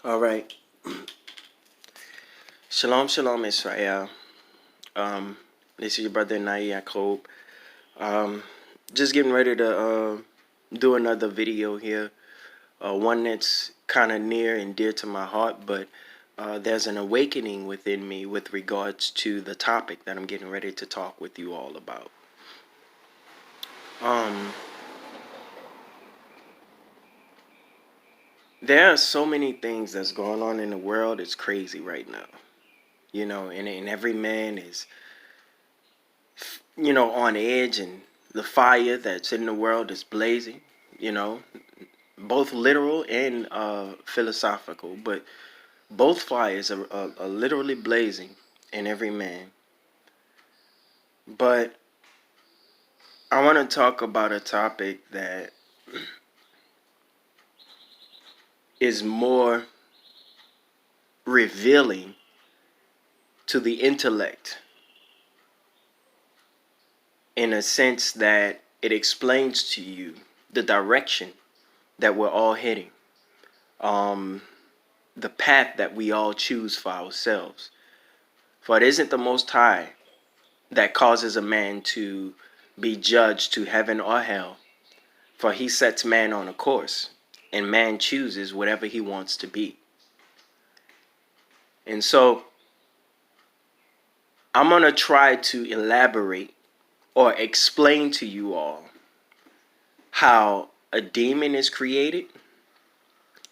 All right. Shalom, shalom, Israel. Um, this is your brother Nai Yaakov. Um, just getting ready to do another video here. One that's kind of near and dear to my heart, but there's an awakening within me with regards to the topic that I'm getting ready to talk with you all about. Um, there are so many things that's going on in the world. It's crazy right now. And every man is on edge, and the fire that's in the world is blazing, both literal and philosophical, but both fires are literally blazing in every man. But I want to talk about a topic that is more revealing to the intellect in a sense that it explains to you the direction that we're all heading, the path that we all choose for ourselves. For it isn't the Most High that causes a man to be judged to heaven or hell, for he sets man on a course, and man chooses whatever he wants to be. And so I'm going to try to elaborate or explain to you all how a demon is created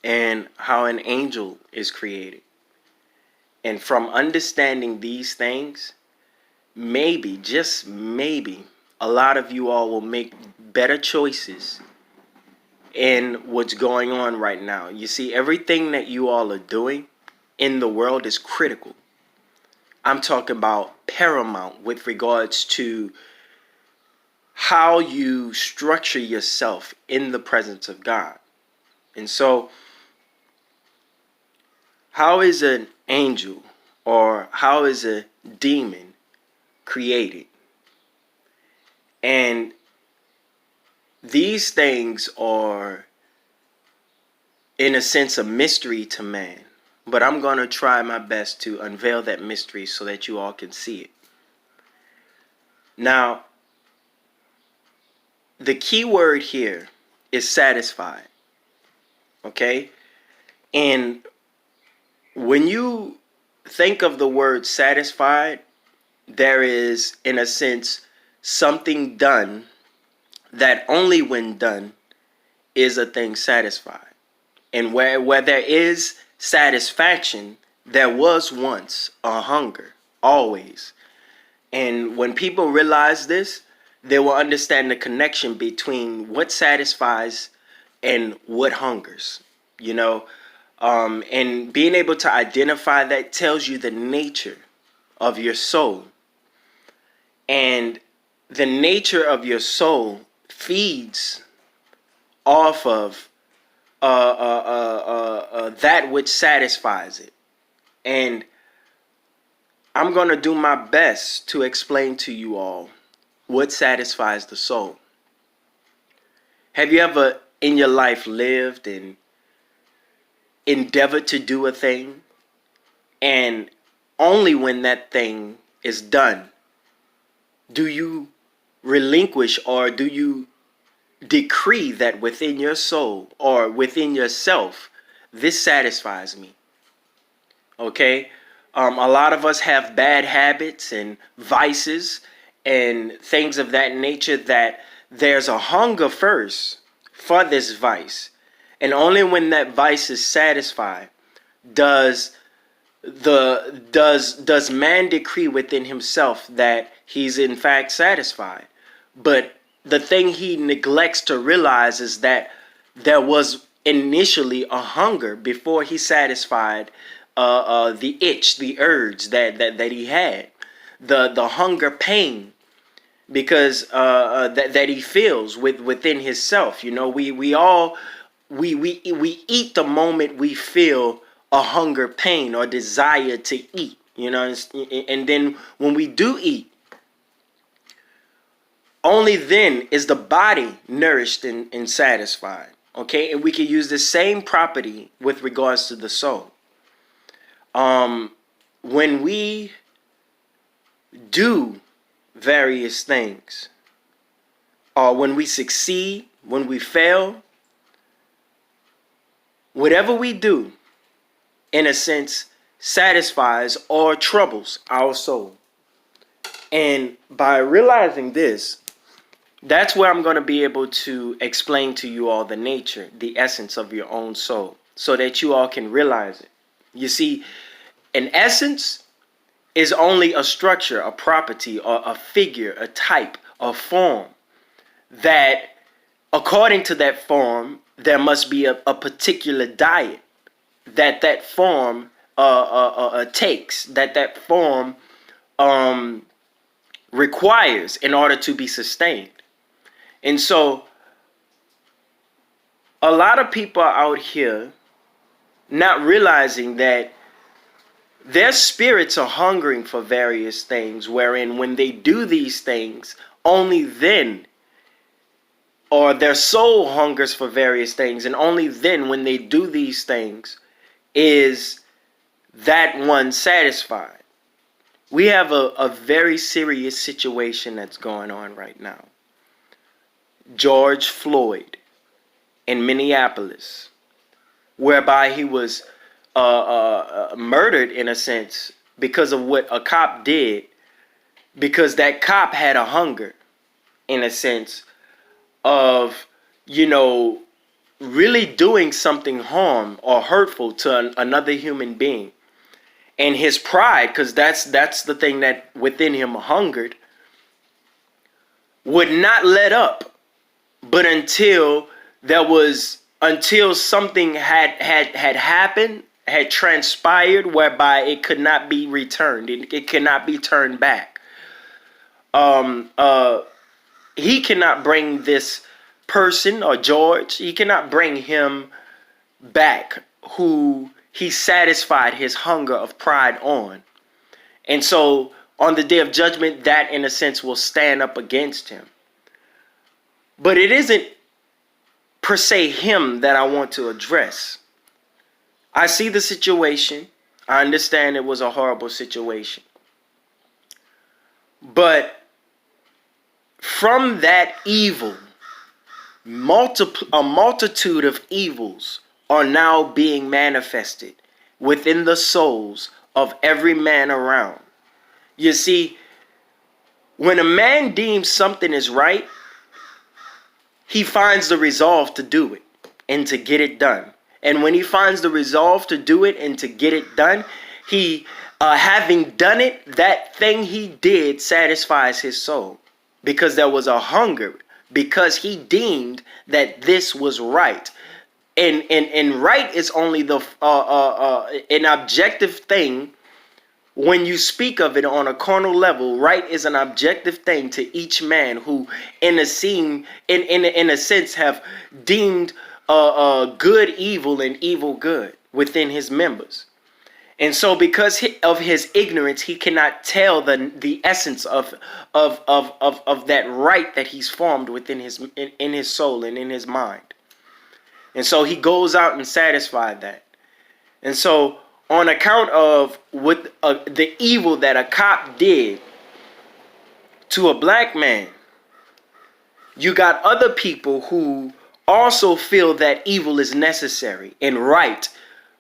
and how an angel is created. And from understanding these things, maybe, just maybe, a lot of you all will make better choices in what's going on right now. You see, everything that you all are doing in the world is critical. I'm talking about paramount with regards to how you structure yourself in the presence of God. And so, how is an angel or how is a demon created? And these things are, in a sense, a mystery to man. But I'm going to try my best to unveil that mystery so that you all can see it. Now, the key word here is satisfied. Okay? And when you think of the word satisfied, there is, in a sense, something done that only when done is a thing satisfied. And where there is satisfaction, there was once a hunger, always. And when people realize this, they will understand the connection between what satisfies and what hungers, and being able to identify that tells you the nature of your soul. And the nature of your soul feeds off of that which satisfies it. And I'm going to do my best to explain to you all what satisfies the soul. Have you ever in your life lived and endeavored to do a thing, and only when that thing is done do you relinquish or do you decree that within your soul or within yourself, this satisfies me? Okay? A lot of us have bad habits and vices and things of that nature that there's a hunger first for this vice. And only when that vice is satisfied does man decree within himself that he's in fact satisfied. But the thing he neglects to realize is that there was initially a hunger before he satisfied the itch, the urge that he had, the hunger pain, because that he feels within himself. We eat the moment we feel a hunger pain or desire to eat. And then when we do eat, only then is the body nourished and satisfied. Okay, and we can use the same property with regards to the soul. When we do various things, or when we succeed, when we fail, whatever we do, in a sense, satisfies or troubles our soul. And by realizing this, that's where I'm going to be able to explain to you all the nature, the essence of your own soul, so that you all can realize it. You see, an essence is only a structure, a property, or a figure, a type, a form that, according to that form, there must be a particular diet that form takes, that form requires in order to be sustained. And so a lot of people are out here not realizing that their spirits are hungering for various things, wherein when they do these things, only then, or their soul hungers for various things, and only then when they do these things is that one satisfied. We have a very serious situation that's going on right now. George Floyd in Minneapolis, whereby he was murdered in a sense because of what a cop did, because that cop had a hunger in a sense of, really doing something harm or hurtful to another human being. And his pride, because that's the thing that within him hungered, would not let up. But until something had happened, had transpired, whereby it could not be returned, it cannot be turned back. He cannot bring this person, or George, he cannot bring him back who he satisfied his hunger of pride on. And so on the day of judgment, that in a sense will stand up against him. But it isn't per se him that I want to address. I see the situation. I understand it was a horrible situation. But from that evil, a multitude of evils are now being manifested within the souls of every man around. You see, when a man deems something is right, he finds the resolve to do it and to get it done. And when he finds the resolve to do it and to get it done, he, having done it, that thing he did satisfies his soul, because there was a hunger, because he deemed that this was right. And right is only an objective thing. When you speak of it on a carnal level, right is an objective thing to each man who, in a sense, have deemed good evil and evil good within his members. And so, because of his ignorance, he cannot tell the essence of that right that he's formed within in his soul and in his mind. And so he goes out and satisfies that. And so, on account of what the evil that a cop did to a black man, you got other people who also feel that evil is necessary and right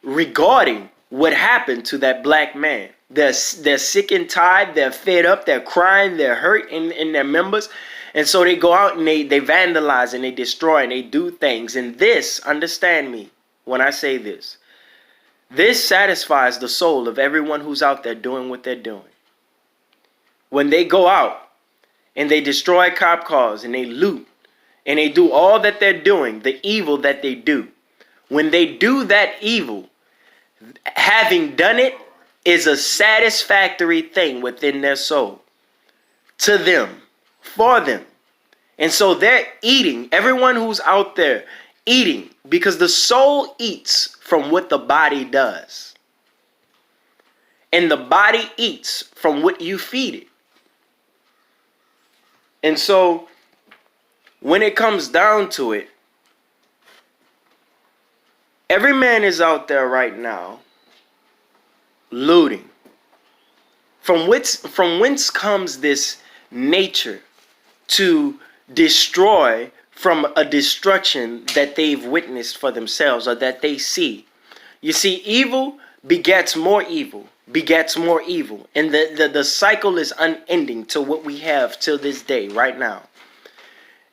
regarding what happened to that black man. They're sick and tired, they're fed up, they're crying, they're hurt in their members. And so they go out and they vandalize and they destroy and they do things. And this, understand me when I say this, this satisfies the soul of everyone who's out there doing what they're doing. When they go out and they destroy cop cars and they loot and they do all that they're doing, the evil that they do, when they do that evil, having done it is a satisfactory thing within their soul, to them, for them. And so they're eating, everyone who's out there eating, because the soul eats from what the body does. And the body eats from what you feed it. And so when it comes down to it, Every man is out there right now looting. From whence comes this nature to destroy from a destruction that they've witnessed for themselves or that they see? You see, evil begets more evil, begets more evil. And the cycle is unending to what we have till this day, right now.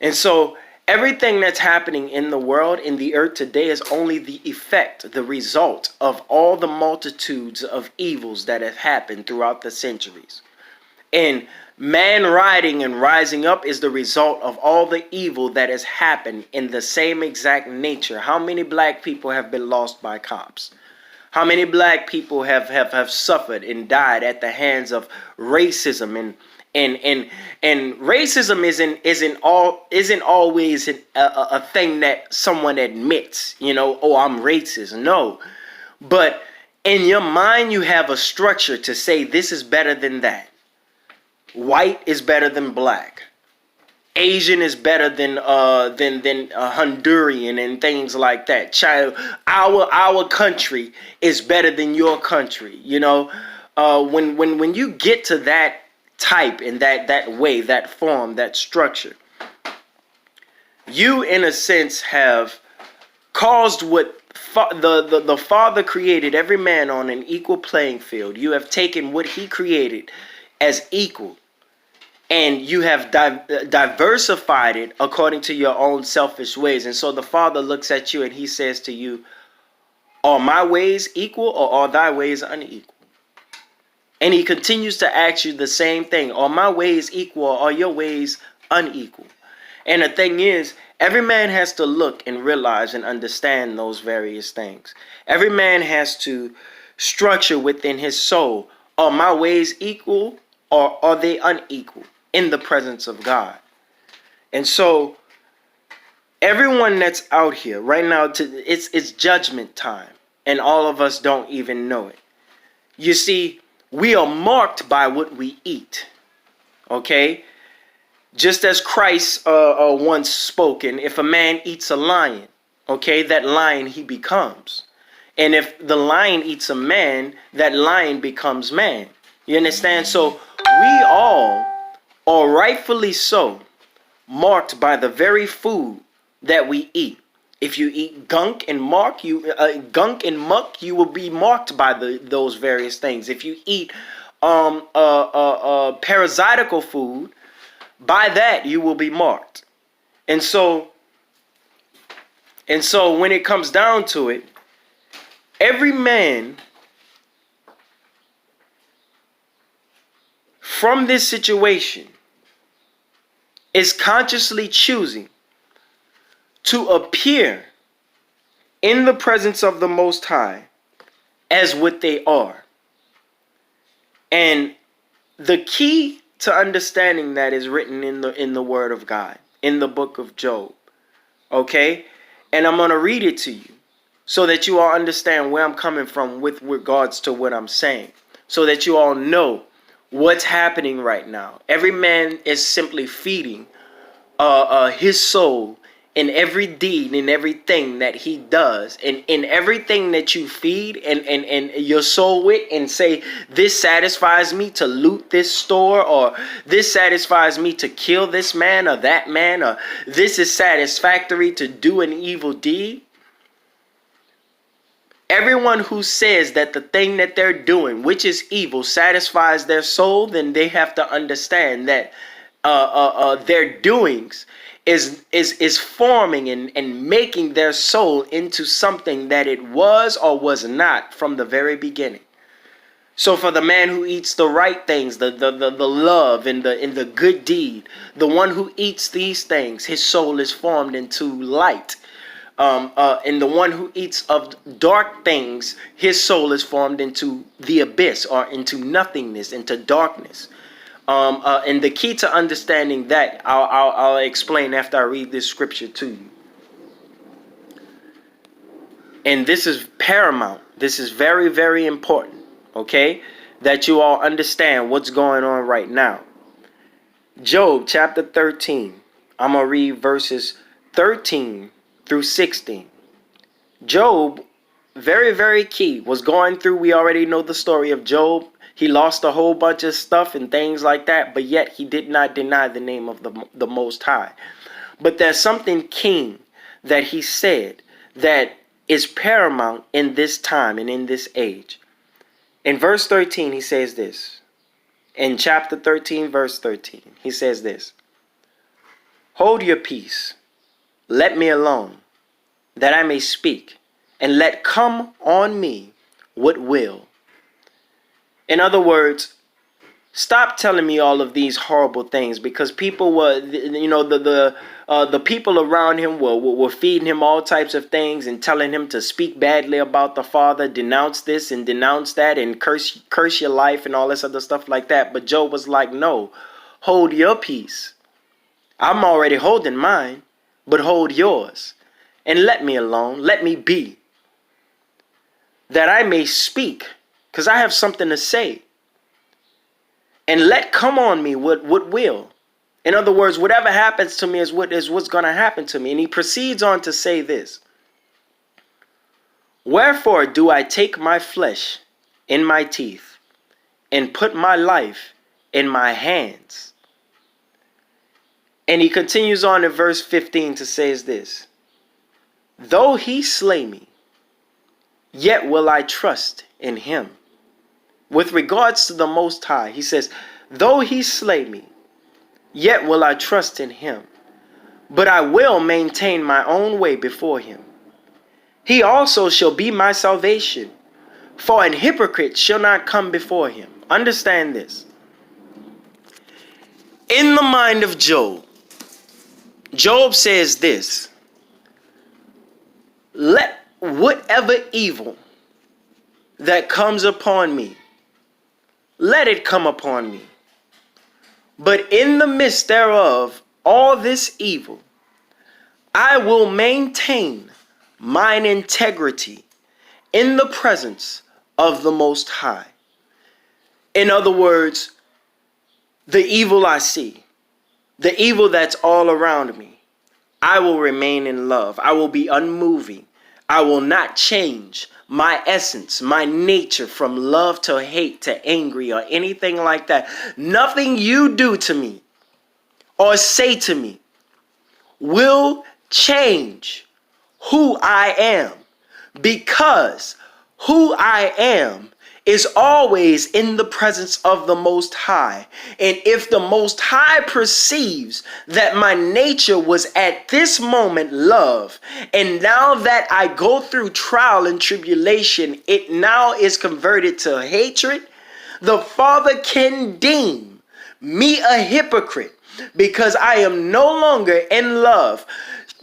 And so everything that's happening in the world, in the earth today, is only the effect, the result of all the multitudes of evils that have happened throughout the centuries. And man riding and rising up is the result of all the evil that has happened in the same exact nature. How many black people have been lost by cops? How many black people have suffered and died at the hands of racism and racism isn't always a thing that someone admits, oh, I'm racist. No. But in your mind you have a structure to say this is better than that. White is better than black. Asian is better than Honduran and things like that. Child, our country is better than your country. When you get to that type and that way, that form, that structure, you in a sense have caused what the Father created every man on an equal playing field. You have taken what he created as equal, and you have diversified it according to your own selfish ways. And so the Father looks at you and he says to you, are my ways equal or are thy ways unequal? And he continues to ask you the same thing. Are my ways equal or are your ways unequal? And the thing is, every man has to look and realize and understand those various things. Every man has to structure within his soul, are my ways equal or are they unequal in the presence of God? And so everyone that's out here right now, it's judgment time, and all of us don't even know it. You see, we are marked by what we eat. Okay? Just as Christ once spoken, if a man eats a lion, okay, that lion he becomes. And if the lion eats a man, that lion becomes man. You understand? So we all are rightfully so marked by the very food that we eat. If you eat gunk and muck, you will be marked by those various things. If you eat parasitical food, by that you will be marked. And so when it comes down to it, every man from this situation is consciously choosing to appear in the presence of the Most High as what they are. And the key to understanding that is written in the Word of God, in the book of Job. Okay? And I'm going to read it to you so that you all understand where I'm coming from with regards to what I'm saying, so that you all know what's happening right now. Every man is simply feeding his soul in every deed, in everything that he does, and in everything that you feed and your soul with, and say, this satisfies me to loot this store, or this satisfies me to kill this man or that man, or this is satisfactory to do an evil deed. Everyone who says that the thing that they're doing, which is evil, satisfies their soul, then they have to understand that their doings is forming and making their soul into something that it was or was not from the very beginning. So for the man who eats the right things, the love and the good deed, the one who eats these things, his soul is formed into light. And the one who eats of dark things, his soul is formed into the abyss, or into nothingness, into darkness. And the key to understanding that, I'll explain after I read this scripture to you. And this is paramount. This is very, very important, okay? That you all understand what's going on right now. Job chapter 13. I'm going to read verses 13 through 16. Job very, very key, was going through, we already know the story of Job. He lost a whole bunch of stuff and things like that, but yet he did not deny the name of the Most High. But there's something keen that he said that is paramount in this time and in this age. In verse 13, he says this. In chapter 13, verse 13, he says this. Hold your peace. Let me alone, that I may speak, and let come on me what will. In other words, stop telling me all of these horrible things, because people were, the people around him were feeding him all types of things and telling him to speak badly about the Father, denounce this and denounce that, and curse your life and all this other stuff like that. But Job was like, no, hold your peace. I'm already holding mine, but hold yours. And let me alone. Let me be. That I may speak, because I have something to say. And let come on me what will. In other words, whatever happens to me is what's going to happen to me. And he proceeds on to say this. Wherefore do I take my flesh in my teeth, and put my life in my hands? And he continues on in verse 15 to say this. Though he slay me, yet will I trust in him. With regards to the Most High, he says, though he slay me, yet will I trust in him. But I will maintain my own way before him. He also shall be my salvation, for an hypocrite shall not come before him. Understand this. In the mind of Job, Job says this. Let whatever evil that comes upon me, let it come upon me. But in the midst thereof, all this evil, I will maintain mine integrity in the presence of the Most High. In other words, the evil I see, the evil that's all around me, I will remain in love. I will be unmoving. I will not change my essence, my nature from love to hate to angry or anything like that. Nothing you do to me or say to me will change who I am, because who I am is always in the presence of the Most High. And if the Most High perceives that my nature was at this moment love, and now that I go through trial and tribulation, it now is converted to hatred, the Father can deem me a hypocrite because I am no longer in love.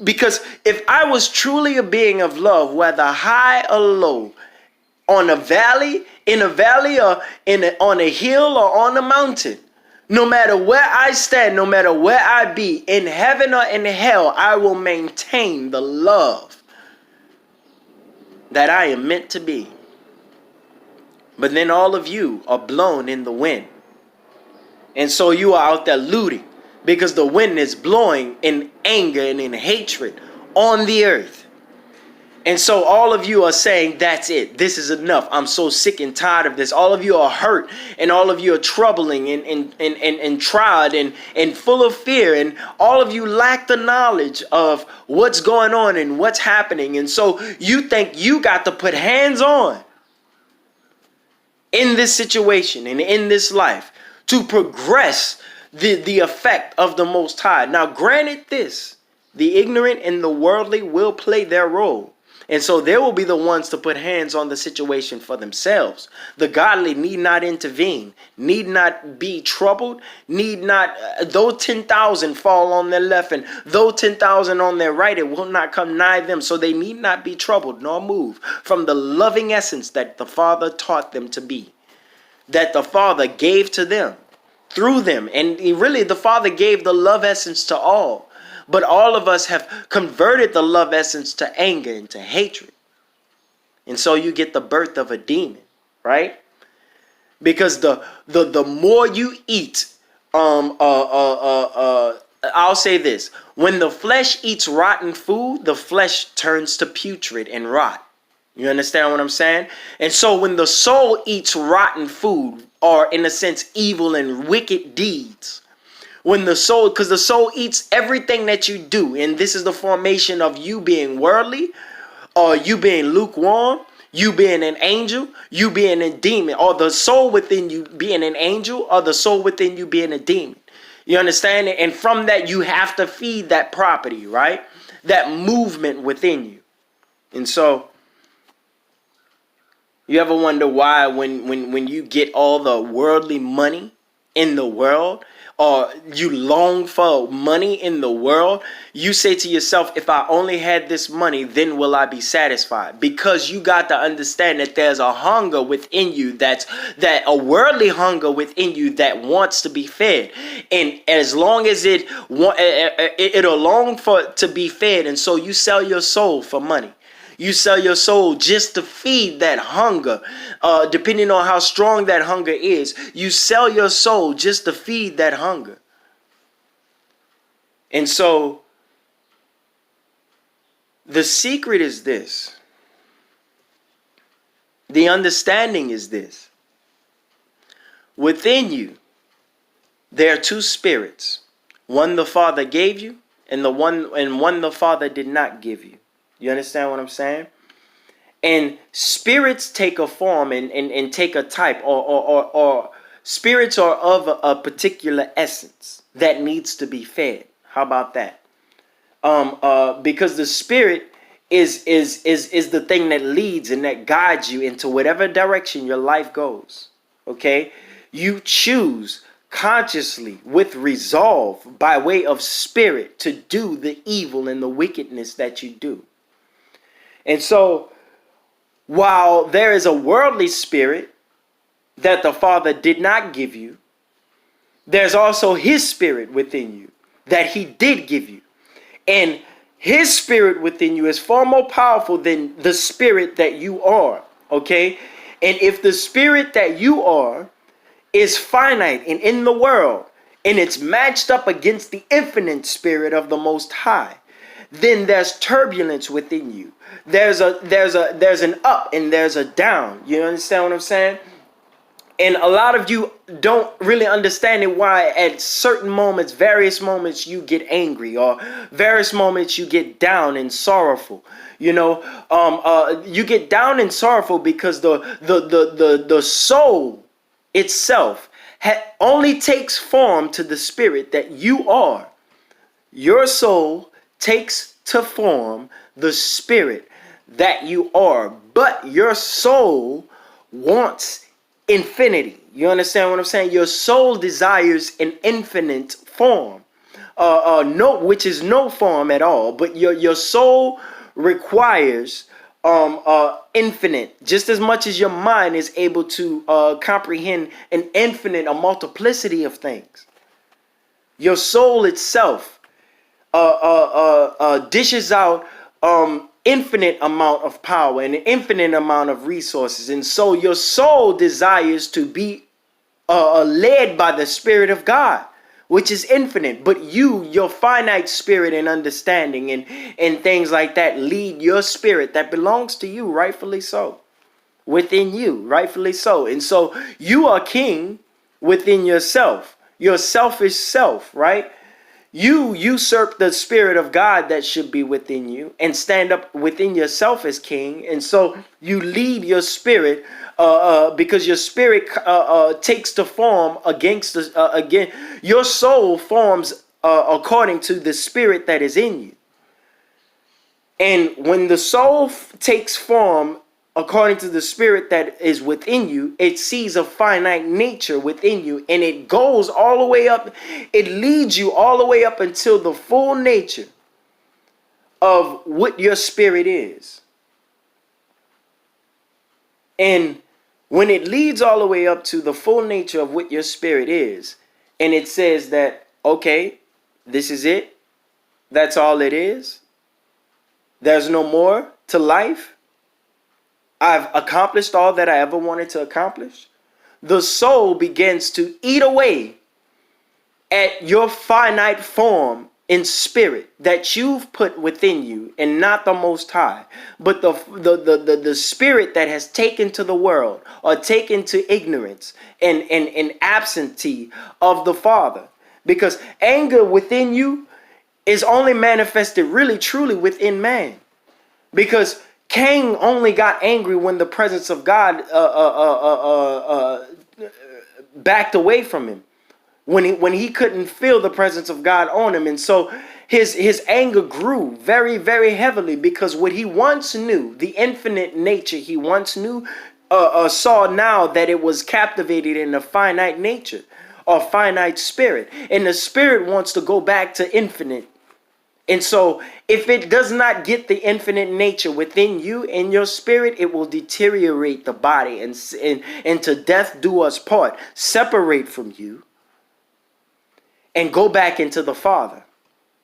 Because if I was truly a being of love, whether high or low, on a valley, in a valley, or on a hill or on a mountain, no matter where I stand, no matter where I be, in heaven or in hell, I will maintain the love that I am meant to be. But then all of you are blown in the wind. And so you are out there looting because the wind is blowing in anger and in hatred on the earth. And so all of you are saying, that's it. This is enough. I'm so sick and tired of this. All of you are hurt, and all of you are troubling and tried and full of fear. And all of you lack the knowledge of what's going on and what's happening. And so you think you got to put hands on in this situation and in this life to progress the effect of the Most High. Now, granted this, the ignorant and the worldly will play their role. And so they will be the ones to put hands on the situation for themselves. The godly need not intervene, need not be troubled, need not, though 10,000 fall on their left and though 10,000 on their right, it will not come nigh them. So they need not be troubled nor move from the loving essence that the Father taught them to be, that the Father gave to them through them. And really, the Father gave the love essence to all. But all of us have converted the love essence to anger and to hatred. And so you get the birth of a demon, right? Because the more you eat, I'll say this. When the flesh eats rotten food, the flesh turns to putrid and rot. You understand what I'm saying? And so when the soul eats rotten food, or in a sense, evil and wicked deeds, when the soul, because the soul eats everything that you do, and this is the formation of you being worldly, or you being lukewarm, you being an angel, you being a demon, or the soul within you being an angel, or the soul within you being a demon. You understand? And from that, you have to feed that property, right? That movement within you. And so, you ever wonder why when you get all the worldly money in the world, or you long for money in the world, you say to yourself, if I only had this money, then will I be satisfied? Because you got to understand that there's a hunger within you, that a worldly hunger within you that wants to be fed. And as long as it'll long for to be fed, and so you sell your soul for money. You sell your soul just to feed that hunger. Depending on how strong that hunger is, you sell your soul just to feed that hunger. And so, the secret is this. The understanding is this. Within you, there are two spirits. One the Father gave you, and one the Father did not give you. You understand what I'm saying? And spirits take a form and take a type, or spirits are of a particular essence that needs to be fed. How about that? Because the spirit is the thing that leads and that guides you into whatever direction your life goes. Okay? You choose consciously with resolve by way of spirit to do the evil and the wickedness that you do. And so, while there is a worldly spirit that the Father did not give you, there's also His spirit within you that He did give you. And His spirit within you is far more powerful than the spirit that you are, okay? And if the spirit that you are is finite and in the world, and it's matched up against the infinite spirit of the Most High, then there's turbulence within you. There's an up and there's a down. You understand what I'm saying? And a lot of you don't really understand it, why at certain moments, various moments, you get angry, or various moments you get down and sorrowful. You get down and sorrowful because the soul itself only takes form to the spirit that you are. Your soul takes to form the spirit that you are, but your soul wants infinity. You understand what I'm saying? Your soul desires an infinite form, which is no form at all. But your soul requires infinite, just as much as your mind is able to comprehend an infinite, a multiplicity of things. Your soul itself dishes out infinite amount of power and an infinite amount of resources. And so your soul desires to be led by the Spirit of God, which is infinite. But your finite spirit and understanding and things like that lead your spirit that belongs to you, rightfully so, within you, rightfully so. And so you are king within yourself, your selfish self, right? You usurp the Spirit of God that should be within you and stand up within yourself as king. And so you lead your spirit because your spirit takes to form again. Your soul forms according to the spirit that is in you. And when the soul takes form according to the spirit that is within you, it sees a finite nature within you, and it goes all the way up. It leads you all the way up until the full nature of what your spirit is. And when it leads all the way up to the full nature of what your spirit is, and it says that, okay, this is it. That's all it is. There's no more to life. I've accomplished all that I ever wanted to accomplish. The soul begins to eat away at your finite form in spirit that you've put within you, and not the Most High, but the spirit that has taken to the world, or taken to ignorance and absentee of the Father. Because anger within you is only manifested really truly within man. Because Cain only got angry when the presence of God backed away from him, when he couldn't feel the presence of God on him. And so his anger grew very, very heavily, because what he once knew, the infinite nature he once knew, saw now that it was captivated in a finite nature or finite spirit. And the spirit wants to go back to infinite. And so if it does not get the infinite nature within you and your spirit, it will deteriorate the body and to death do us part, separate from you, and go back into the Father,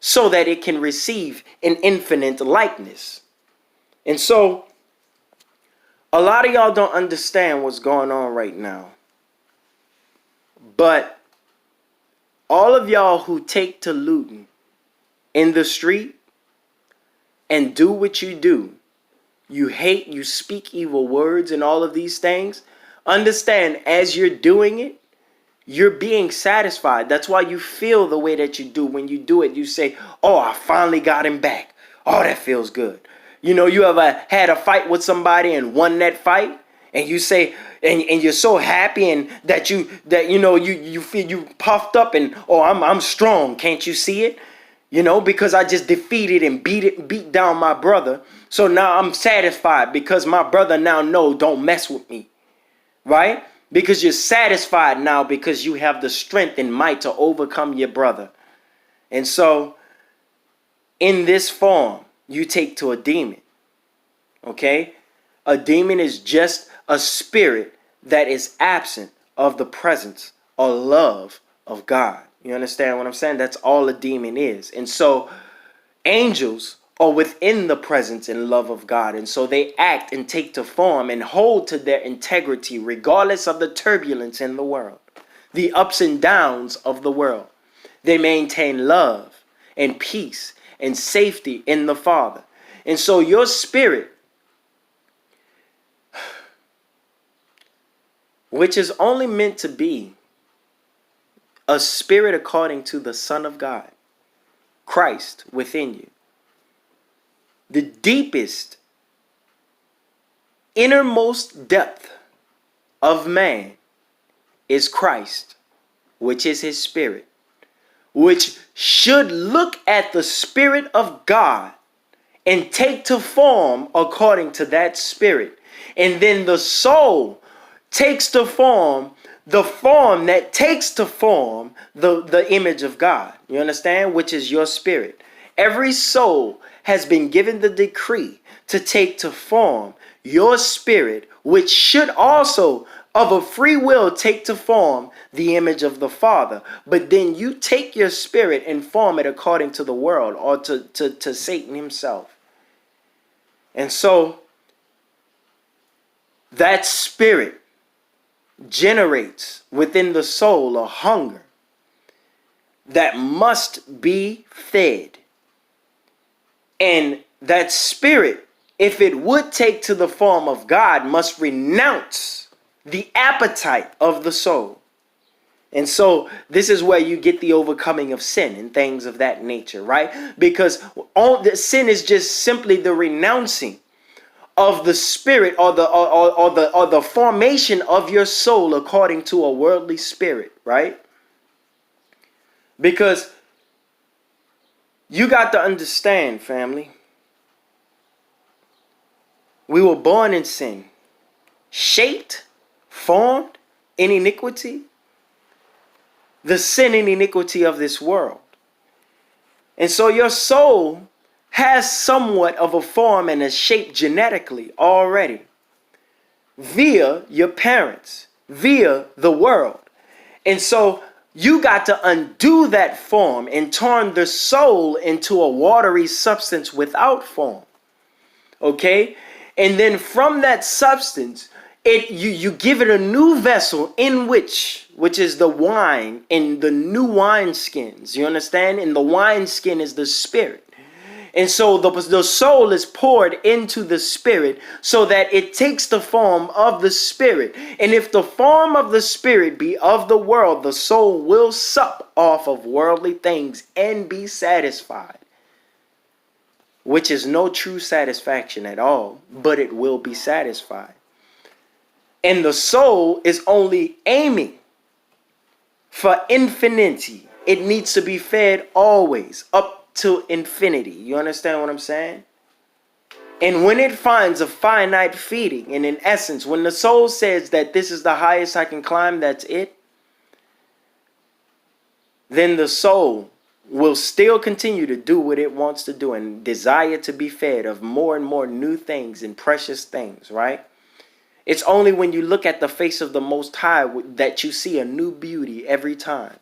so that it can receive an infinite likeness. And so a lot of y'all don't understand what's going on right now. But all of y'all who take to looting in the street and do what you do, you hate, you speak evil words and all of these things, understand, as you're doing it, you're being satisfied. That's why you feel the way that you do. When you do it, you say, oh, I finally got him back. Oh, that feels good. You know, you ever had a fight with somebody and won that fight, and you say, and you're so happy, and that you feel you puffed up, and oh, I'm strong. Can't you see it? You know, because I just defeated and beat down my brother. So now I'm satisfied, because my brother now don't mess with me. Right? Because you're satisfied now, because you have the strength and might to overcome your brother. And so in this form, you take to a demon. Okay? A demon is just a spirit that is absent of the presence or love of God. You understand what I'm saying? That's all a demon is. And so angels are within the presence and love of God. And so they act and take to form and hold to their integrity, regardless of the turbulence in the world, the ups and downs of the world. They maintain love and peace and safety in the Father. And so your spirit, which is only meant to be a spirit according to the Son of God, Christ within you, the deepest, innermost depth of man is Christ, which is his spirit, which should look at the Spirit of God and take to form according to that spirit. And then the soul takes to form the form that takes to form the image of God. You understand? Which is your spirit. Every soul has been given the decree to take to form your spirit, which should also of a free will take to form the image of the Father. But then you take your spirit and form it according to the world, or to Satan himself. And so that spirit generates within the soul a hunger that must be fed. And that spirit, if it would take to the form of God, must renounce the appetite of the soul. And so this is where you get the overcoming of sin and things of that nature, right? Because all the sin is just simply the renouncing of the spirit, or the formation of your soul according to a worldly spirit, right? Because you got to understand, family, we were born in sin, shaped, formed in iniquity, the sin and iniquity of this world. And so your soul has somewhat of a form and a shape genetically already, via your parents, via the world. And so you got to undo that form and turn the soul into a watery substance without form. Okay? And then from that substance, you give it a new vessel in which which is the wine in the new wine skins. You understand? And the wine skin is the spirit. And so the soul is poured into the spirit so that it takes the form of the spirit. And if the form of the spirit be of the world, the soul will sup off of worldly things and be satisfied, which is no true satisfaction at all, but it will be satisfied. And the soul is only aiming for infinity. It needs to be fed always up to infinity. You understand what I'm saying? And when it finds a finite feeding, and in essence, when the soul says that this is the highest I can climb, that's it, then the soul will still continue to do what it wants to do and desire to be fed of more and more new things and precious things, right? It's only when you look at the face of the Most High that you see a new beauty every time.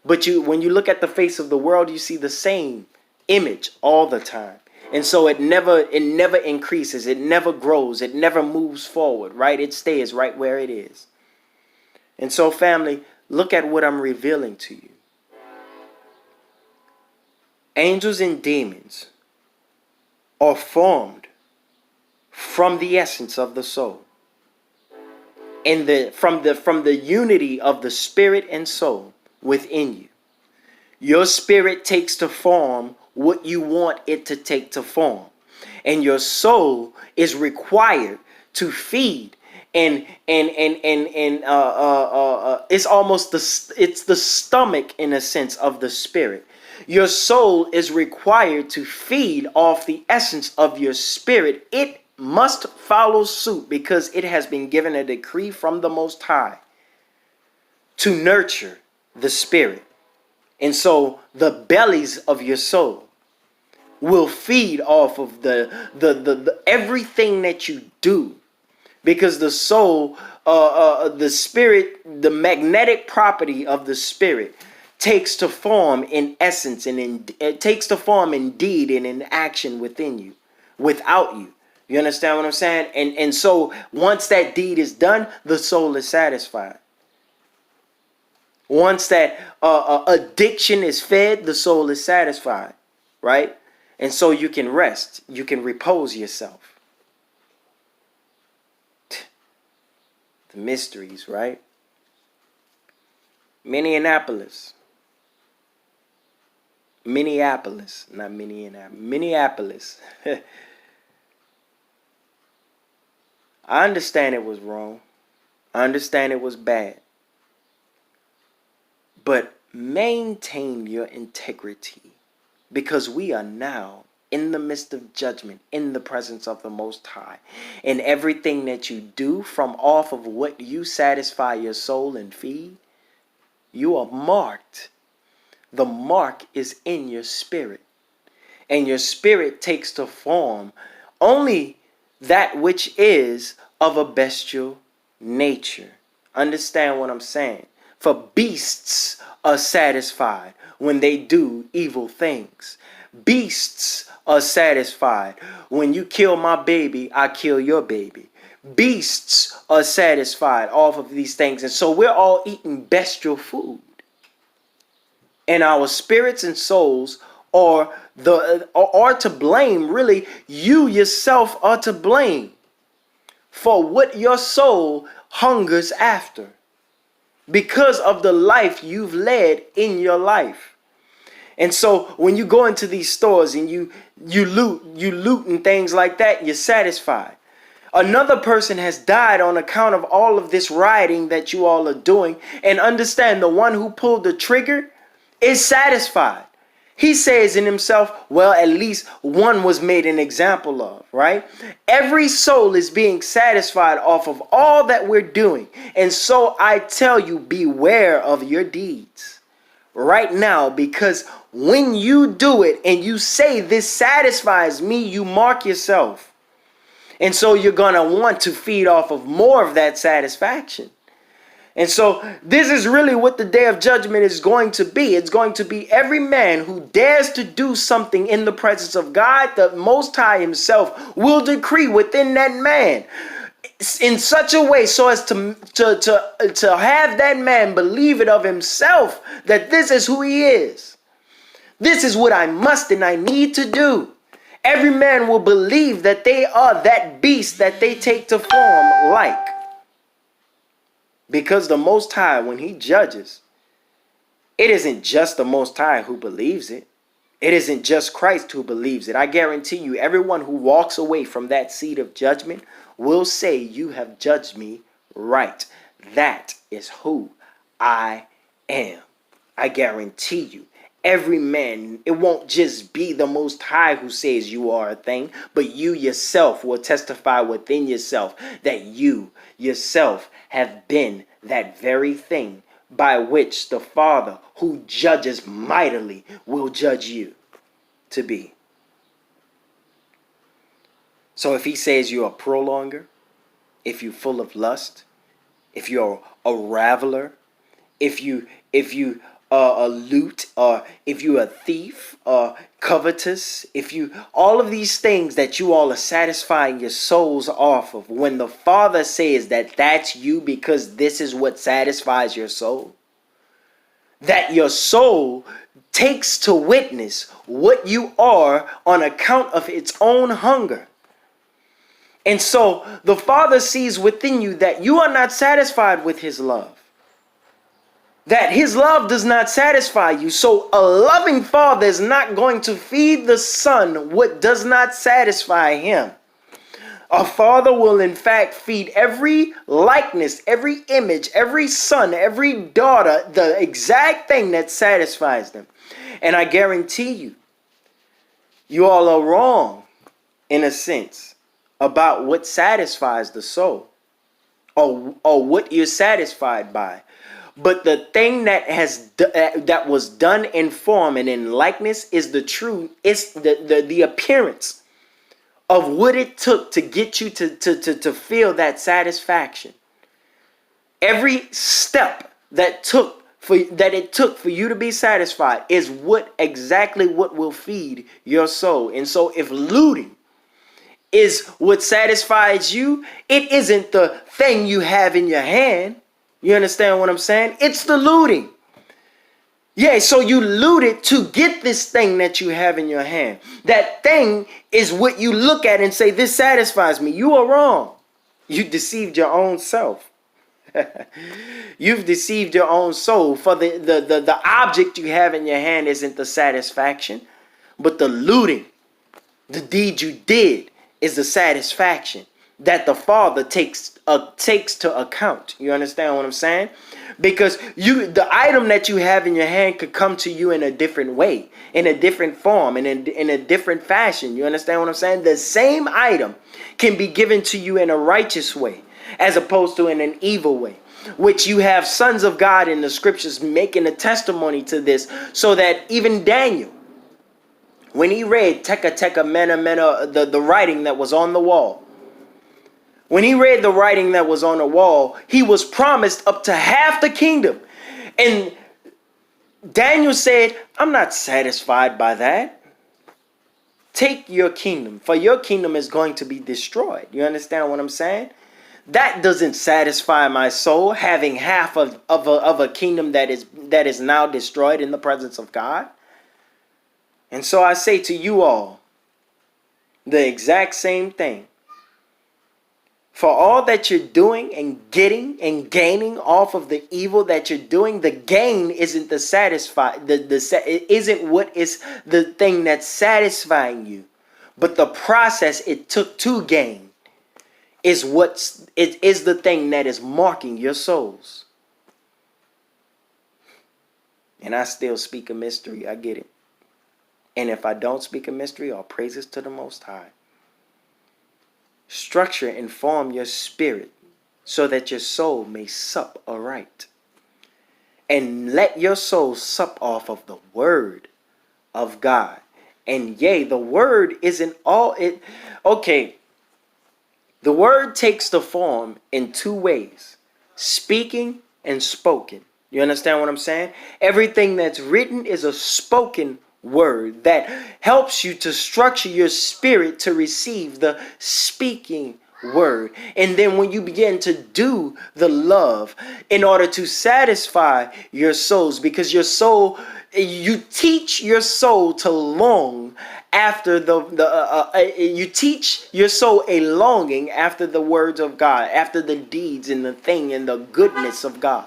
But when you look at the face of the world, you see the same image all the time. And so it never increases, it never grows, it never moves forward, right? It stays right where it is. And so, family, look at what I'm revealing to you. Angels and demons are formed from the essence of the soul. And from the unity of the spirit and soul within you. Your spirit takes to form what you want it to take to form. And your soul is required to feed and it's almost the stomach in a sense of the spirit. Your soul is required to feed off the essence of your spirit. It must follow suit because it has been given a decree from the Most High to nurture the spirit. And so the bellies of your soul will feed off of the everything that you do, because the soul, the spirit, the magnetic property of the spirit takes to form in essence and it takes to form in deed and in action within you, without you. You understand what I'm saying? And so once that deed is done, the soul is satisfied. Once that addiction is fed, the soul is satisfied, right? And so you can rest. You can repose yourself. The mysteries, right? Minneapolis, not Minneapolis. I understand it was wrong. I understand it was bad. But maintain your integrity, because we are now in the midst of judgment, in the presence of the Most High. And everything that you do from off of what you satisfy your soul and feed, you are marked. The mark is in your spirit. And your spirit takes to form only that which is of a bestial nature. Understand what I'm saying? For beasts are satisfied when they do evil things. Beasts are satisfied. When you kill my baby, I kill your baby. Beasts are satisfied off of these things. And so we're all eating bestial food. And our spirits and souls are to blame. Really, you yourself are to blame for what your soul hungers after, because of the life you've led in your life. And so when you go into these stores and you loot and things like that, you're satisfied. Another person has died on account of all of this rioting that you all are doing. And understand, the one who pulled the trigger is satisfied. He says in himself, well, at least one was made an example of, right? Every soul is being satisfied off of all that we're doing. And so I tell you, beware of your deeds right now, because when you do it and you say this satisfies me, you mark yourself. And so you're going to want to feed off of more of that satisfaction. And so this is really what the day of judgment is going to be. It's going to be every man who dares to do something in the presence of God, the Most High himself will decree within that man in such a way so as to have that man believe it of himself that this is who he is. This is what I must and I need to do. Every man will believe that they are that beast that they take to form like. Because the Most High, when he judges, it isn't just the Most High who believes it. It isn't just Christ who believes it. I guarantee you, everyone who walks away from that seat of judgment will say, you have judged me right. That is who I am. I guarantee you. Every man, it won't just be the Most High who says you are a thing, but you yourself will testify within yourself that you yourself have been that very thing by which the Father who judges mightily will judge you to be. So if he says you're a prolonger, if you're full of lust, if you're a raveler, if you a loot, or if you're a thief, or covetous, if you, all of these things that you all are satisfying your souls off of, when the Father says that that's you because this is what satisfies your soul, that your soul takes to witness what you are on account of its own hunger. And so the Father sees within you that you are not satisfied with his love. That his love does not satisfy you. So a loving father is not going to feed the son what does not satisfy him. A father will in fact feed every likeness, every image, every son, every daughter, the exact thing that satisfies them. And I guarantee you, you all are wrong in a sense about what satisfies the soul, or what you're satisfied by. But the thing that was done in form and in likeness is the true, it's the appearance of what it took to get you to feel that satisfaction. Every step that it took for you to be satisfied is exactly what will feed your soul. And so if looting is what satisfies you, it isn't the thing you have in your hand. You understand what I'm saying? It's the looting. Yeah, so you looted to get this thing that you have in your hand. That thing is what you look at and say, this satisfies me. You are wrong. You deceived your own self. You've deceived your own soul. For the object you have in your hand isn't the satisfaction, but the looting, the deed you did, is the satisfaction that the Father takes to account. You understand what I'm saying? Because the item that you have in your hand could come to you in a different way, in a different form, and in a different fashion. You understand what I'm saying? The same item can be given to you in a righteous way as opposed to in an evil way, which you have sons of God in the scriptures making a testimony to this, so that even Daniel, when he read Teka Mena Mena, the writing that was on the wall, when he read the writing that was on the wall, he was promised up to half the kingdom. And Daniel said, I'm not satisfied by that. Take your kingdom, for your kingdom is going to be destroyed. You understand what I'm saying? That doesn't satisfy my soul, having half of a kingdom that is now destroyed in the presence of God. And so I say to you all the exact same thing. For all that you're doing and getting and gaining off of the evil that you're doing, the gain isn't the satisfy. It isn't what is the thing that's satisfying you, but the process it took to gain is the thing that is marking your souls. And I still speak a mystery. I get it. And if I don't speak a mystery, all praises to the Most High. Structure and form your spirit so that your soul may sup aright. And let your soul sup off of the word of God. And yea, the word isn't all it. Okay, the word takes the form in two ways: speaking and spoken. You understand what I'm saying? Everything that's written is a spoken word that helps you to structure your spirit to receive the speaking word. And then when you begin to do the love in order to satisfy your souls, because your soul, you teach your soul to long after you teach your soul a longing after the words of God, after the deeds and the thing and the goodness of God.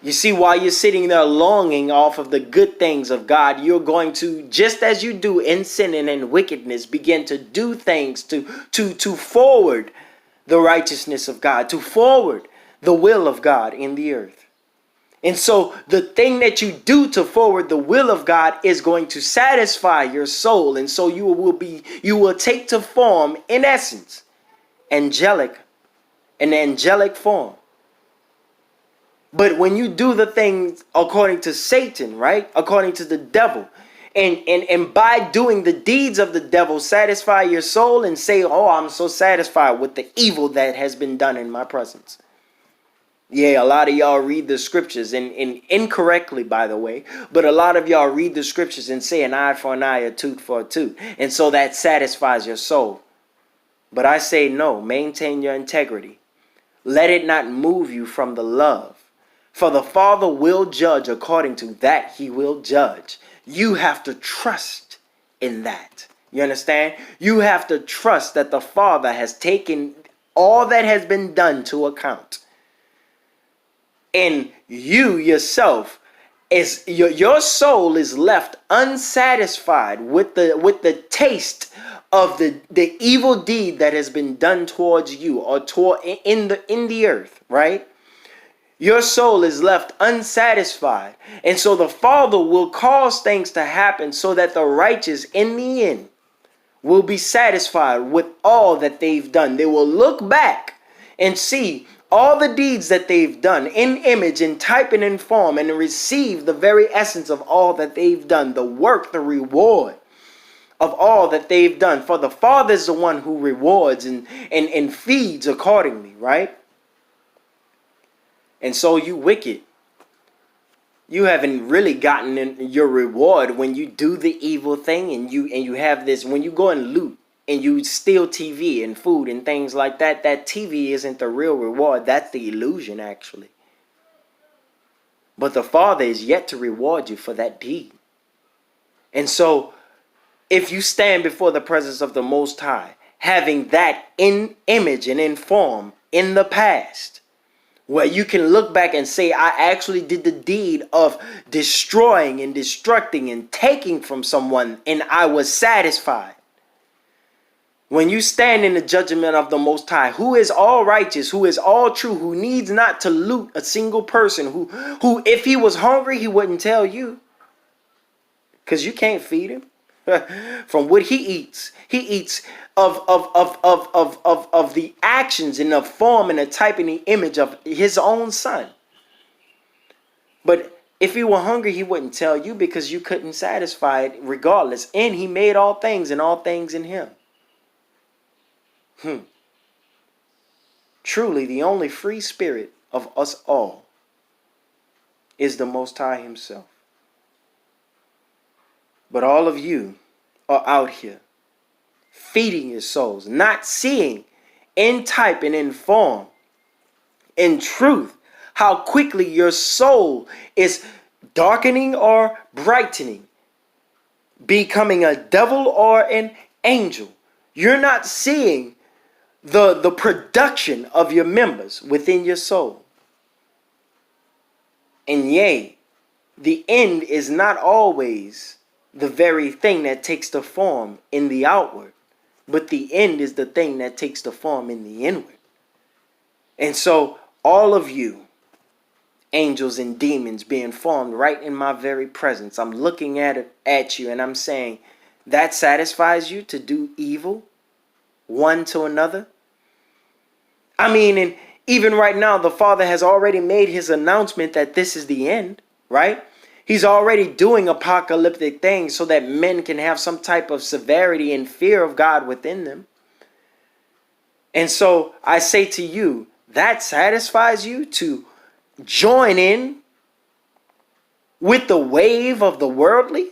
You see, while you're sitting there longing off of the good things of God, you're going to, just as you do in sin and in wickedness, begin to do things to forward the righteousness of God, to forward the will of God in the earth. And so the thing that you do to forward the will of God is going to satisfy your soul. And so you will take to form, in essence, an angelic form. But when you do the things according to Satan, right? According to the devil, and by doing the deeds of the devil, satisfy your soul and say, oh, I'm so satisfied with the evil that has been done in my presence. Yeah, a lot of y'all read the scriptures and incorrectly, by the way, but a lot of y'all read the scriptures and say an eye for an eye, a tooth for a tooth. And so that satisfies your soul. But I say no, maintain your integrity. Let it not move you from the love. For the Father will judge according to that he will judge. You have to trust in that. You understand? You have to trust that the Father has taken all that has been done to account. And you yourself, your soul is left unsatisfied with the taste of the evil deed that has been done towards you or in the earth, right? Your soul is left unsatisfied. And so the Father will cause things to happen so that the righteous in the end will be satisfied with all that they've done. They will look back and see all the deeds that they've done in image, in type, and in form, and receive the very essence of all that they've done, the work, the reward of all that they've done. For the Father is the one who rewards and feeds accordingly, right? And so you wicked, you haven't really gotten your reward when you do the evil thing and you have this, when you go and loot and you steal TV and food and things like that, that TV isn't the real reward. That's the illusion, actually. But the Father is yet to reward you for that deed. And so if you stand before the presence of the Most High, having that in image and in form in the past, where you can look back and say, I actually did the deed of destroying and destructing and taking from someone, and I was satisfied. When you stand in the judgment of the Most High, who is all righteous, who is all true, who needs not to loot a single person, who if he was hungry, he wouldn't tell you, because you can't feed him. From what he eats of the actions and the form and the type and the image of his own son. But if he were hungry, he wouldn't tell you, because you couldn't satisfy it regardless. And he made all things and all things in him. Truly, the only free spirit of us all is the Most High himself. But all of you are out here feeding your souls, not seeing in type and in form, in truth, how quickly your soul is darkening or brightening, becoming a devil or an angel. You're not seeing the production of your members within your soul. And yea, the end is not always the very thing that takes the form in the outward, but the end is the thing that takes the form in the inward. And so all of you, angels and demons being formed right in my very presence, I'm looking at you and I'm saying, that satisfies you to do evil one to another? I mean, and even right now, the Father has already made his announcement that this is the end, right? He's already doing apocalyptic things so that men can have some type of severity and fear of God within them. And so I say to you, that satisfies you to join in with the wave of the worldly?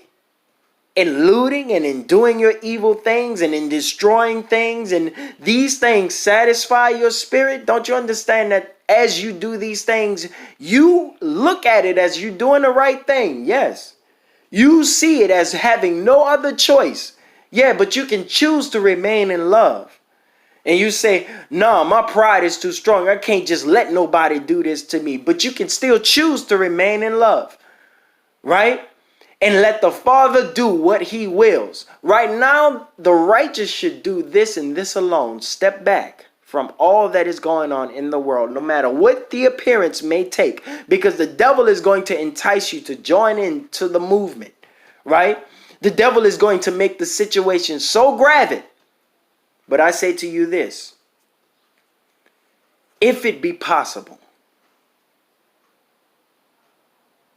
in looting and in doing your evil things and in destroying things, and these things satisfy your spirit, don't you understand that as you do these things, you look at it as you doing the right thing? Yes. You see it as having no other choice. Yeah, but you can choose to remain in love. And you say, no, my pride is too strong. I can't just let nobody do this to me. But you can still choose to remain in love. Right? And let the Father do what he wills. Right now, the righteous should do this and this alone. Step back from all that is going on in the world, no matter what the appearance may take, because the devil is going to entice you to join into the movement, right? The devil is going to make the situation so grave. But I say to you this, if it be possible,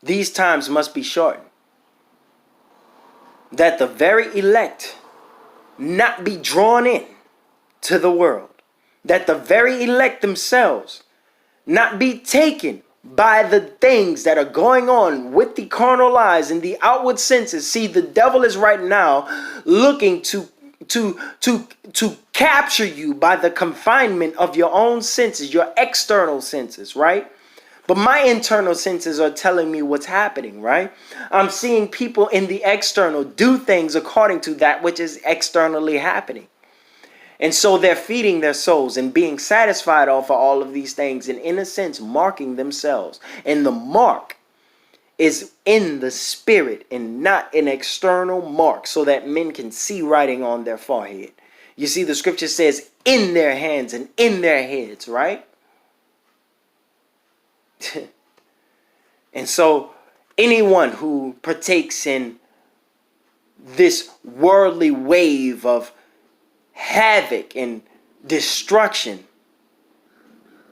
these times must be shortened, that the very elect not be drawn in to the world, that the very elect themselves not be taken by the things that are going on with the carnal eyes and the outward senses. See, the devil is right now looking to capture you by the confinement of your own senses, your external senses, right? But my internal senses are telling me what's happening, right? I'm seeing people in the external do things according to that which is externally happening. And so they're feeding their souls and being satisfied off of all of these things and, in a sense, marking themselves. And the mark is in the spirit and not an external mark, so that men can see writing on their forehead. You see, the scripture says in their hands and in their heads, right? And so anyone who partakes in this worldly wave of havoc and destruction,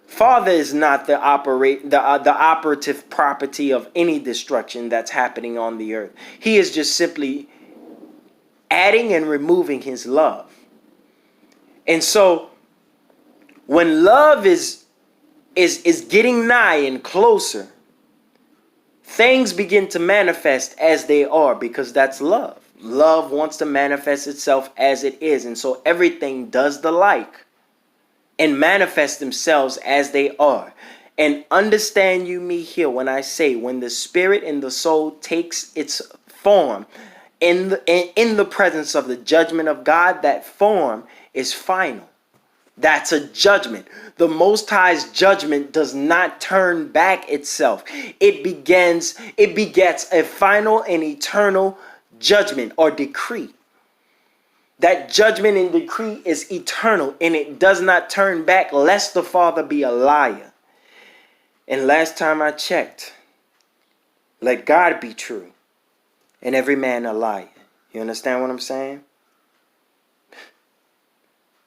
Father is not the operative property of any destruction that's happening on the earth. He is just simply adding and removing his love. And so when love is getting nigh and closer, things begin to manifest as they are, because that's love. Love wants to manifest itself as it is. And so everything does the like and manifest themselves as they are. And understand you me here when I say, when the spirit and the soul takes its form in the presence of the judgment of God, that form is final. That's a judgment. The Most High's judgment does not turn back itself. It begets a final and eternal judgment or decree. That judgment and decree is eternal, and it does not turn back, lest the Father be a liar. And last time I checked, let God be true and every man a liar. You understand what I'm saying?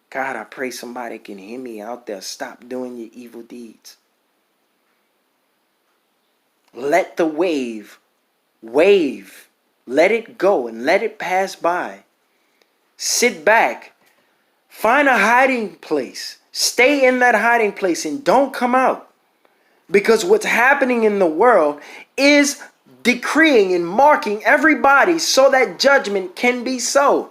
God, I pray somebody can hear me out there. Stop doing your evil deeds. Let the wave. Let it go and let it pass by. Sit back. Find a hiding place. Stay in that hiding place and don't come out. Because what's happening in the world is decreeing and marking everybody so that judgment can be so.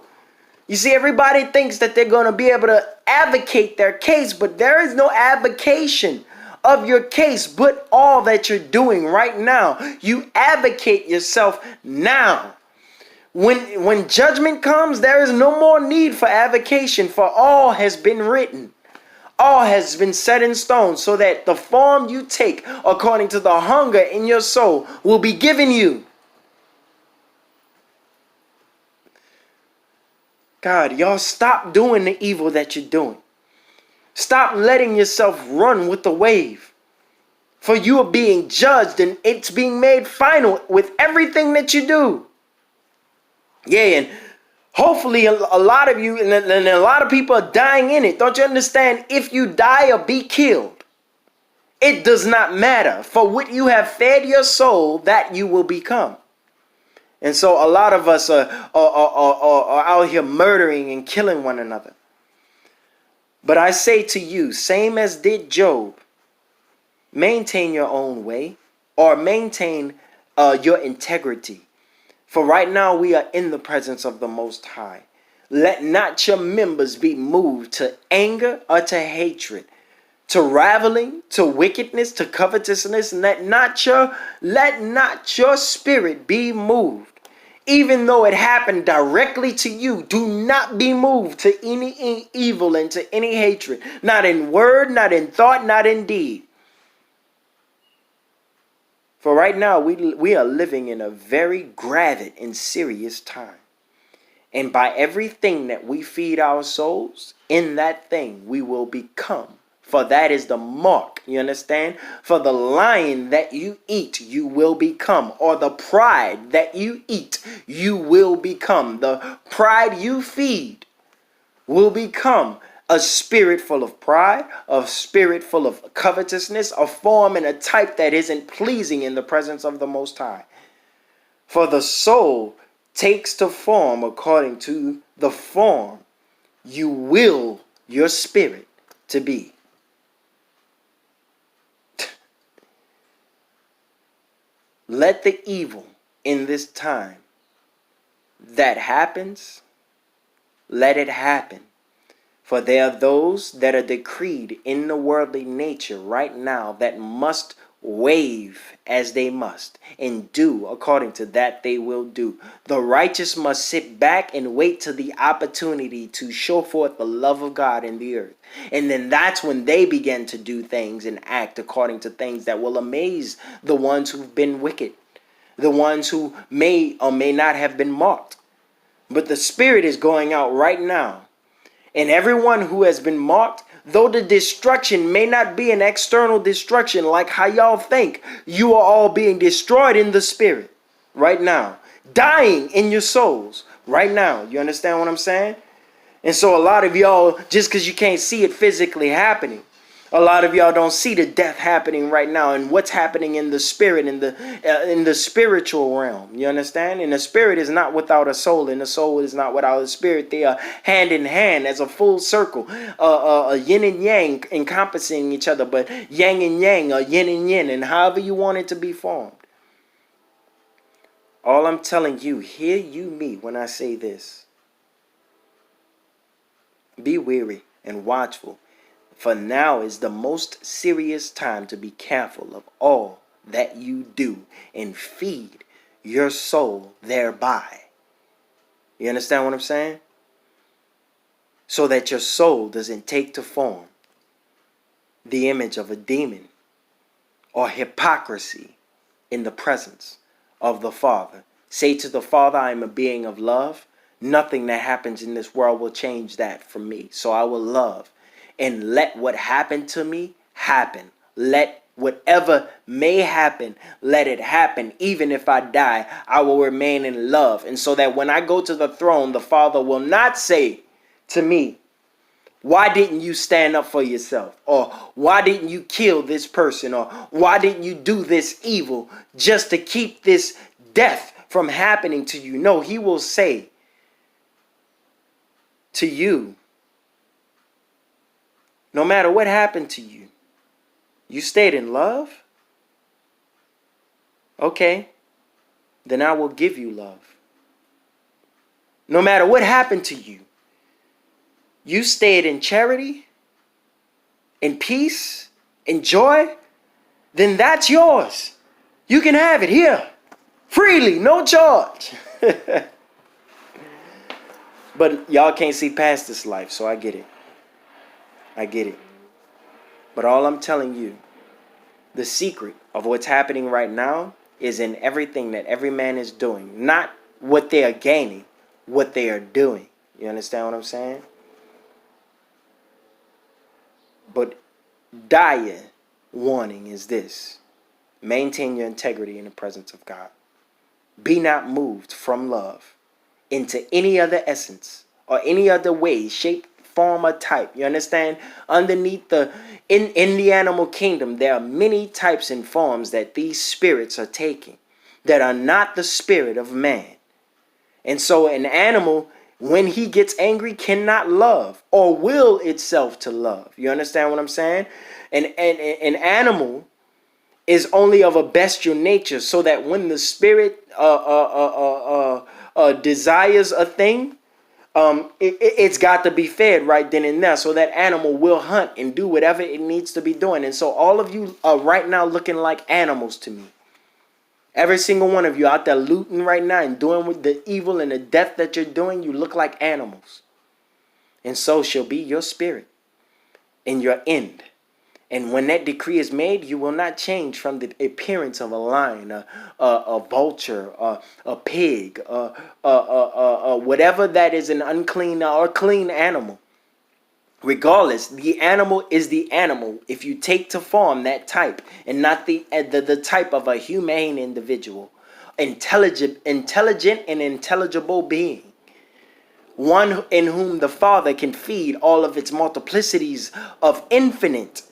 You see, everybody thinks that they're going to be able to advocate their case, but there is no advocation of your case but all that you're doing right now. You advocate yourself now. When judgment comes, there is no more need for avocation, for all has been written. All has been set in stone, so that the form you take according to the hunger in your soul will be given you. God, y'all stop doing the evil that you're doing. Stop letting yourself run with the wave. For you are being judged and it's being made final with everything that you do. Yeah, and hopefully a lot of you and a lot of people are dying in it. Don't you understand? If you die or be killed, it does not matter. For what you have fed your soul, that you will become. And so a lot of us are out here murdering and killing one another. But I say to you, same as did Job, maintain your own way, or maintain your integrity. For right now we are in the presence of the Most High. Let not your members be moved to anger or to hatred, to raveling, to wickedness, to covetousness. Let not your spirit be moved. Even though it happened directly to you, do not be moved to any evil and to any hatred. Not in word, not in thought, not in deed. For right now, we are living in a very grave and serious time. And by everything that we feed our souls, in that thing we will become. For that is the mark, you understand? For the lion that you eat, you will become. Or the pride that you eat, you will become. The pride you feed will become a spirit full of pride, a spirit full of covetousness, a form and a type that isn't pleasing in the presence of the Most High. For the soul takes to form according to the form you will your spirit to be. Let the evil in this time that happens, let it happen. For there are those that are decreed in the worldly nature right now that must wave as they must and do according to that they will do. The righteous must sit back and wait to the opportunity to show forth the love of God in the earth. And then that's when they begin to do things and act according to things that will amaze the ones who've been wicked, the ones who may or may not have been marked. But the Spirit is going out right now. And everyone who has been marked, though the destruction may not be an external destruction like how y'all think, you are all being destroyed in the spirit right now, dying in your souls right now. You understand what I'm saying? And so a lot of y'all, just because you can't see it physically happening, a lot of y'all don't see the death happening right now and what's happening in the spirit, in the spiritual realm. You understand? And the spirit is not without a soul, and the soul is not without a spirit. They are hand in hand as a full circle, a yin and yang encompassing each other, but yang and yang, or yin and yin, and however you want it to be formed. All I'm telling you, hear you me when I say this. Be weary and watchful. For now is the most serious time to be careful of all that you do and feed your soul thereby. You understand what I'm saying? So that your soul doesn't take to form the image of a demon or hypocrisy in the presence of the Father. Say to the Father, I am a being of love. Nothing that happens in this world will change that for me. So I will love. And let what happened to me happen. Let whatever may happen, let it happen. Even if I die, I will remain in love. And so that when I go to the throne, the Father will not say to me, why didn't you stand up for yourself? Or why didn't you kill this person? Or why didn't you do this evil just to keep this death from happening to you? No, he will say to you, no matter what happened to you, you stayed in love? Okay, then I will give you love. No matter what happened to you, you stayed in charity, in peace, in joy, then that's yours. You can have it here, freely, no charge. But y'all can't see past this life, so I get it. I get it. But all I'm telling you, the secret of what's happening right now is in everything that every man is doing. Not what they are gaining, what they are doing. You understand what I'm saying? But dire warning is this. Maintain your integrity in the presence of God. Be not moved from love into any other essence or any other way, shape, form, or type. You understand? Underneath in the animal kingdom, there are many types and forms that these spirits are taking that are not the spirit of man. And so an animal, when he gets angry, cannot love or will itself to love. You understand what I'm saying? An animal is only of a bestial nature, so that when the spirit desires a thing, it's got to be fed right then and there. So that animal will hunt and do whatever it needs to be doing. And so all of you are right now looking like animals to me. Every single one of you out there looting right now and doing with the evil and the death that you're doing, you look like animals. And so shall be your spirit in your end. And when that decree is made, you will not change from the appearance of a lion, a vulture, a pig, whatever that is an unclean or clean animal. Regardless, the animal is the animal if you take to form that type and not the type of a humane individual, intelligent and intelligible being. One in whom the Father can feed all of its multiplicities of infinite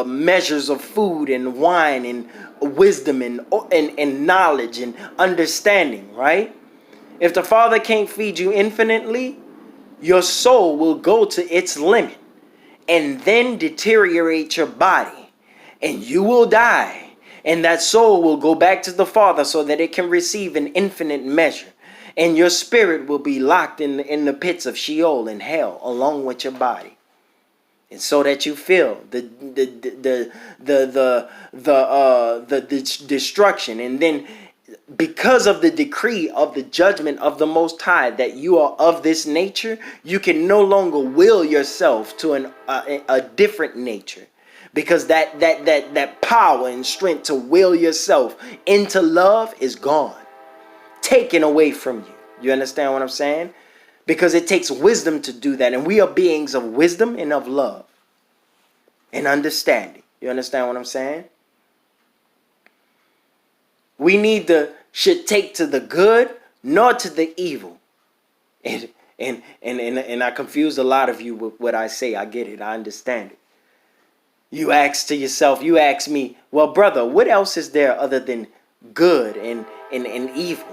measures of food and wine and wisdom and knowledge and understanding, right? If the Father can't feed you infinitely, your soul will go to its limit and then deteriorate your body, and you will die, and that soul will go back to the Father so that it can receive an infinite measure, and your spirit will be locked in the pits of Sheol and hell along with your body. And so that you feel the destruction, and then because of the decree of the judgment of the Most High that you are of this nature, you can no longer will yourself to a different nature, because that power and strength to will yourself into love is gone, taken away from you. You understand what I'm saying? Because it takes wisdom to do that, and we are beings of wisdom and of love and understanding. You understand what I'm saying? We neither should take to the good nor to the evil. And I confuse a lot of you with what I say. I get it. I understand it. You ask to yourself, you ask me, well, brother, what else is there other than good and evil?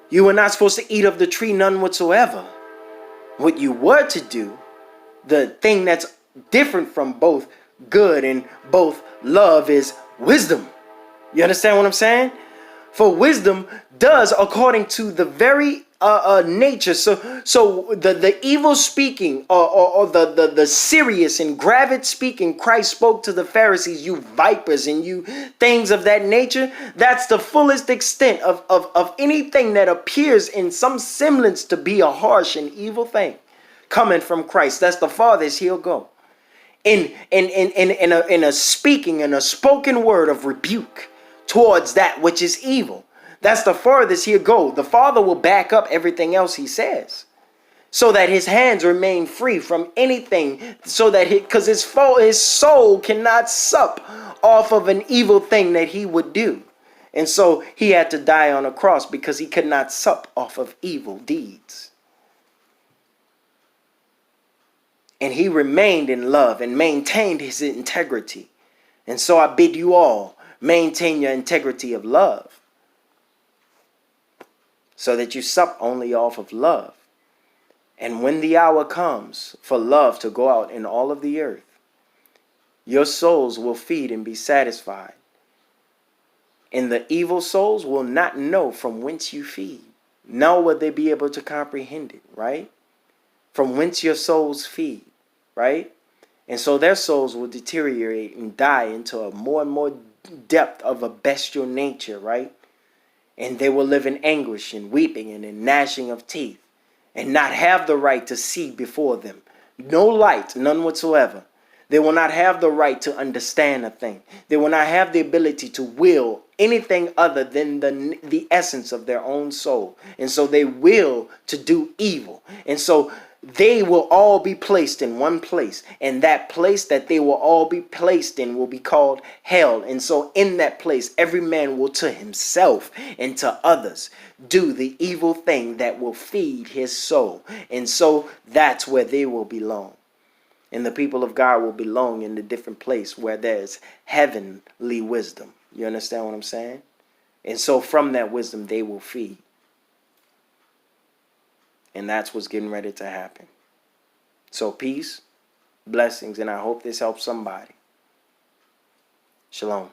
You were not supposed to eat of the tree, none whatsoever. What you were to do, the thing that's different from both good and both love, is wisdom. You understand what I'm saying? For wisdom does according to the very nature. So the evil speaking or the serious and gravid speaking Christ spoke to the Pharisees, you vipers and you things of that nature. That's the fullest extent of anything that appears in some semblance to be a harsh and evil thing coming from Christ. That's the farthest he'll go. In a speaking and a spoken word of rebuke towards that which is evil. That's the farthest he'll go. The Father will back up everything else he says, so that his hands remain free from anything, so that because his soul cannot sup off of an evil thing that he would do. And so he had to die on a cross because he could not sup off of evil deeds. And he remained in love and maintained his integrity. And so I bid you all maintain your integrity of love, so that you sup only off of love. And when the hour comes for love to go out in all of the earth, your souls will feed and be satisfied. And the evil souls will not know from whence you feed, nor will they be able to comprehend it, right? From whence your souls feed, right? And so their souls will deteriorate and die into a more and more depth of a bestial nature, right? And they will live in anguish and weeping and in gnashing of teeth, and not have the right to see before them. No light, none whatsoever. They will not have the right to understand a thing. They will not have the ability to will anything other than the essence of their own soul. And so they will to do evil. And so they will all be placed in one place, and that place that they will all be placed in will be called hell. And so in that place, every man will to himself and to others do the evil thing that will feed his soul. And so that's where they will belong. And the people of God will belong in the different place where there's heavenly wisdom. You understand what I'm saying? And so from that wisdom, they will feed. And that's what's getting ready to happen. So peace, blessings, and I hope this helps somebody. Shalom.